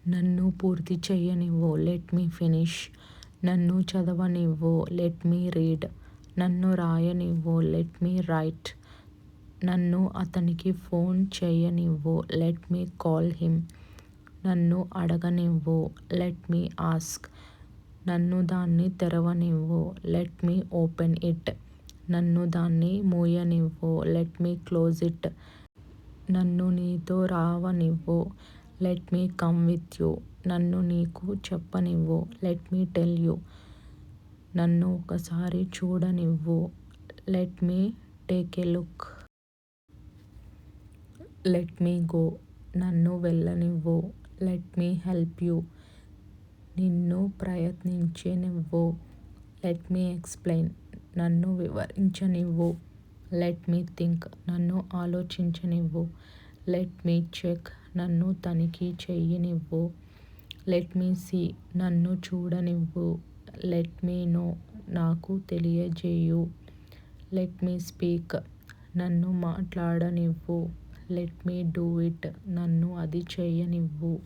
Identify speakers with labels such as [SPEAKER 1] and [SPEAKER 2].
[SPEAKER 1] నన్ను పూర్తి చెయ్యనివ్వు, let me finish. నన్ను చదవనివ్వు, లెట్ మీ రీడ్. నన్ను రాయనివ్వు, లెట్ మీ రైట్. నన్ను అతనికి ఫోన్ చెయ్యనివ్వు, లెట్ మీ కాల్ హిమ్. నన్ను అడగనివ్వు, లెట్ మీ ఆస్క్. నన్ను దాన్ని తెరవనివ్వు, లెట్ మీ ఓపెన్ ఇట్. నన్ను దాన్ని మూయనివ్వు, లెట్ మీ క్లోజ్ ఇట్. నన్ను నీతో రావనివ్వు, let me come with you. నన్ను నీకు చెప్పనివ్వు, లెట్ మీ టెల్ యూ. నన్ను ఒకసారి చూడనివ్వు, let me take a look. Let me go. నన్ను వెళ్ళనివ్వు, లెట్ మీ హెల్ప్ యూ. నిన్ను ప్రయత్నించనివ్వు, లెట్ మీ ఎక్స్ప్లెయిన్. నన్ను వివరించనివ్వు, లెట్ మీ థింక్. నన్ను ఆలోచించనివ్వు, లెట్ మీ చెక్. నన్ను తనిఖీ చెయ్యనివ్వు, లెట్ మీ సీ. నన్ను చూడనివ్వు, లెట్ మీ నో. నాకు తెలియజేయు, లెట్ మీ స్పీక్. నన్ను మాట్లాడనివ్వు, లెట్ మీ డూ ఇట్. నన్ను అది చెయ్యనివ్వు.